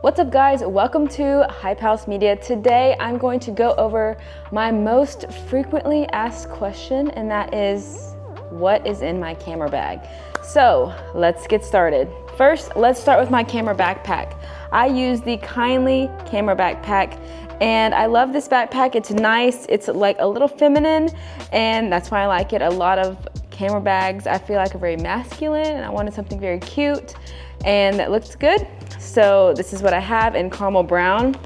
What's up guys, welcome to Hype House Media. Today I'm going to go over my most frequently asked question, and that is, what is in my camera bag? So let's get started. First, let's start with my camera backpack. I use the Kindly camera backpack, and I love this backpack. It's nice, it's like a little feminine, and that's why I like it. A lot of camera bags I feel like are very masculine, and I wanted something very cute and that looks good. So this is what I have in caramel brown.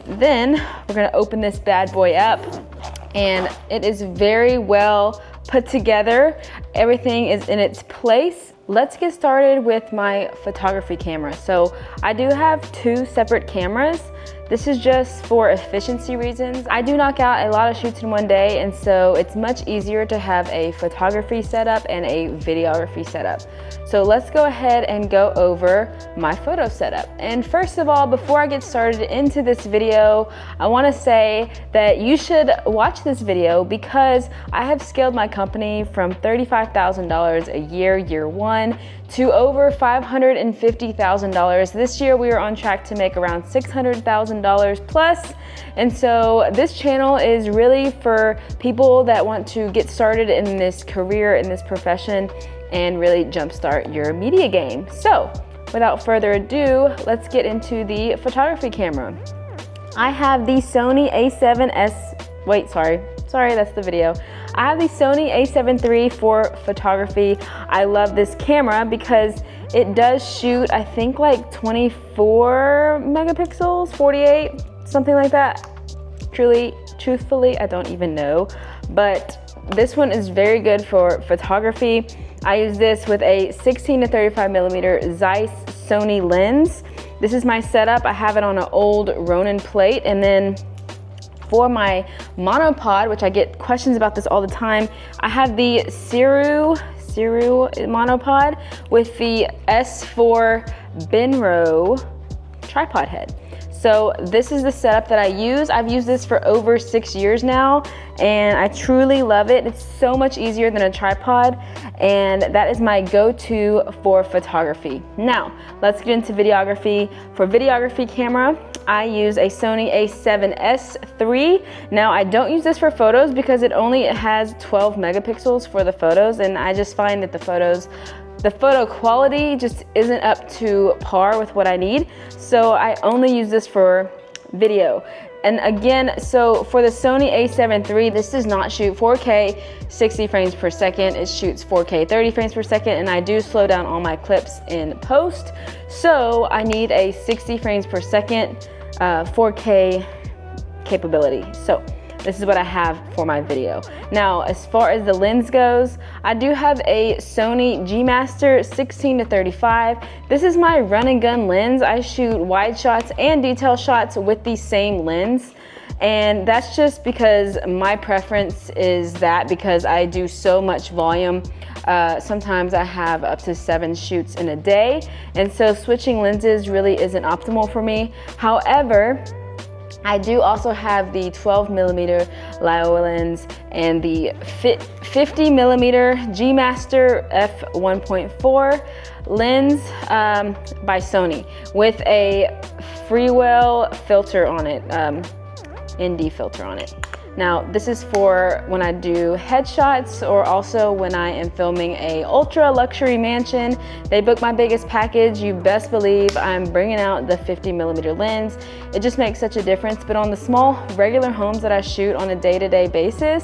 Then we're gonna open this bad boy up, and it is very well put together. Everything is in its place. Let's get started with my photography camera. So I do have two separate cameras. This is just for efficiency reasons. I do knock out a lot of shoots in one day, and so it's much easier to have a photography setup and a videography setup. So let's go ahead and go over my photo setup. And first of all, before I get started into this video, I wanna say that you should watch this video because I have scaled my company from $35,000 a year, year one, to over $550,000. This year we are on track to make around $600,000 plus. And so this channel is really for people that want to get started in this career, in this profession, and really jumpstart your media game. So without further ado, let's get into the photography camera. I have the Sony A7S, sorry, that's the video. I have the Sony A7 III for photography. I love this camera because it does shoot, I think like 24 megapixels, 48, something like that. Truthfully, I don't even know, but this one is very good for photography. I use this with a 16 to 35 millimeter Zeiss Sony lens. This is my setup. I have it on an old Ronin plate, and then for my monopod, which I get questions about this all the time, I have the Sirui Monopod with the S4 Benro tripod head. So this is the setup that I use. I've used this for over 6 years now, and I truly love it. It's so much easier than a tripod, and that is my go-to for photography. Now, let's get into videography. For videography camera, I use a Sony A7S III. Now, I don't use this for photos because it only has 12 megapixels for the photos, and I just find that the photo quality just isn't up to par with what I need. So I only use this for video. And again, so for the Sony A7 III, this does not shoot 4K 60 frames per second. It shoots 4K 30 frames per second, and I do slow down all my clips in post. So I need a 60 frames per second 4K capability. So this is what I have for my video. Now, as far as the lens goes, I do have a Sony G Master 16 to 35. This is my run and gun lens. I shoot wide shots and detail shots with the same lens. And that's just because my preference is that, because I do so much volume. Sometimes I have up to 7 shoots in a day. And so switching lenses really isn't optimal for me. However, I do also have the 12 millimeter LIO lens and the 50 millimeter G Master f1.4 lens by Sony with a Freewell filter on it, ND filter on it. Now, this is for when I do headshots, or also when I am filming a ultra luxury mansion. They book my biggest package. You best believe I'm bringing out the 50 millimeter lens. It just makes such a difference. But on the small regular homes that I shoot on a day-to-day basis,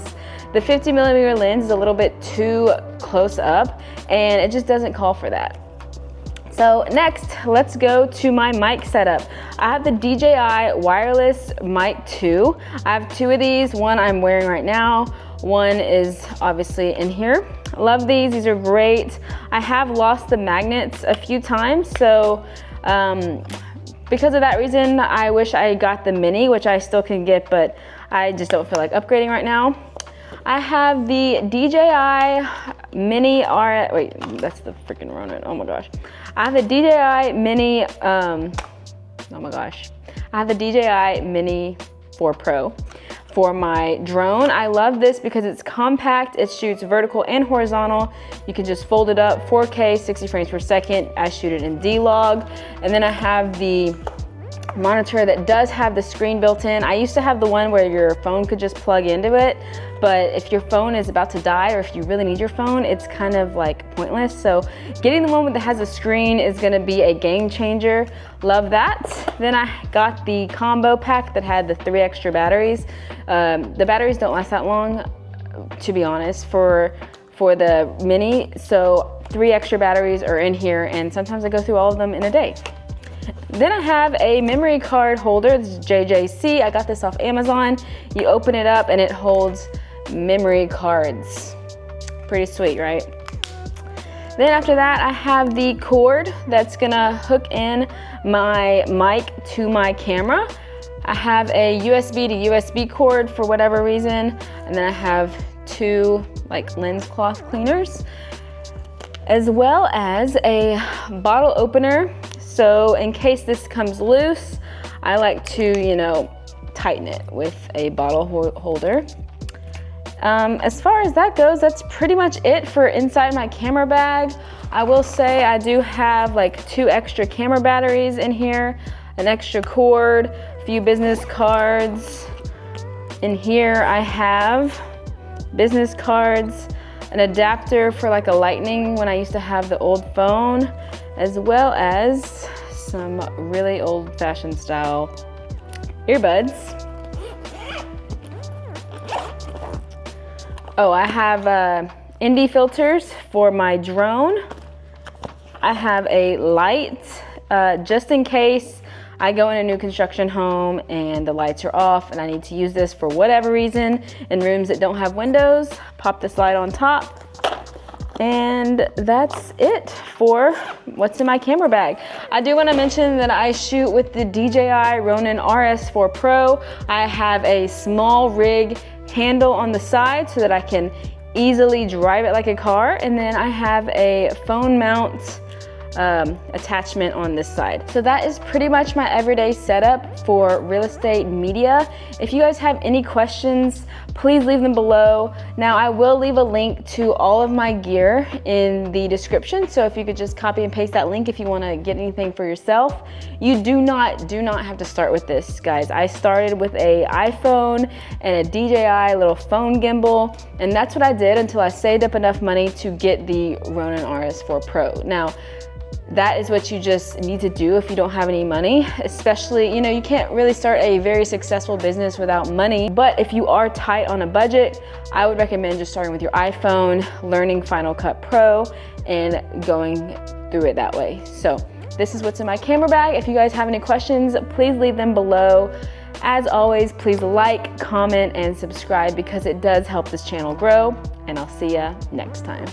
the 50 millimeter lens is a little bit too close up, and it just doesn't call for that. So next, let's go to my mic setup. I have the DJI Wireless Mic 2. I have 2 of these. One I'm wearing right now. One is obviously in here. Love these. These are great. I have lost the magnets a few times, so because of that reason, I wish I got the Mini, which I still can get, but I just don't feel like upgrading right now. I have the DJI Mini RS, wait, that's the freaking Ronin, oh my gosh. I have the DJI Mini, oh my gosh. I have the DJI Mini 4 Pro for my drone. I love this because it's compact, it shoots vertical and horizontal. You can just fold it up, 4K, 60 frames per second. I shoot it in D-Log. And then I have the monitor that does have the screen built in. I used to have the one where your phone could just plug into it, but if your phone is about to die or if you really need your phone, it's kind of like pointless. So getting the one that has a screen is gonna be a game changer. Love that. Then I got the combo pack that had the 3 extra batteries. The batteries don't last that long, to be honest, for the Mini. So 3 extra batteries are in here, and sometimes I go through all of them in a day. Then I have a memory card holder. This is JJC. I got this off Amazon. You open it up and it holds memory cards. Pretty sweet, right? Then after that, I have the cord that's gonna hook in my mic to my camera. I have a USB to USB cord for whatever reason. And then I have 2 like lens cloth cleaners, as well as a bottle opener. So in case this comes loose, I like to, you know, tighten it with a bottle holder. As far as that goes, that's pretty much it for inside my camera bag. I will say I do have like 2 extra camera batteries in here, an extra cord, a few business cards. In here I have business cards, an adapter for like a lightning when I used to have the old phone, as well as some really old-fashioned style earbuds. Oh, I have ND filters for my drone. I have a light just in case I go in a new construction home and the lights are off and I need to use this for whatever reason in rooms that don't have windows. Pop this light on top. And that's it for what's in my camera bag. I do want to mention that I shoot with the DJI Ronin RS4 Pro. I have a small rig handle on the side so that I can easily drive it like a car. And then I have a phone mount attachment on this side. So that is pretty much my everyday setup for real estate media. If you guys have any questions, please leave them below. Now I will leave a link to all of my gear in the description, so if you could just copy and paste that link if you want to get anything for yourself. You do not have to start with this, guys. I started with a iPhone and a DJI little phone gimbal, and that's what I did until I saved up enough money to get the Ronin RS4 Pro. Now that is what you just need to do if you don't have any money, especially, you know, you can't really start a very successful business without money. But if you are tight on a budget, I would recommend just starting with your iPhone, learning Final Cut Pro, and going through it that way. So this is what's in my camera bag. If you guys have any questions, please leave them below. As always, please like, comment, and subscribe because it does help this channel grow. And I'll see ya next time.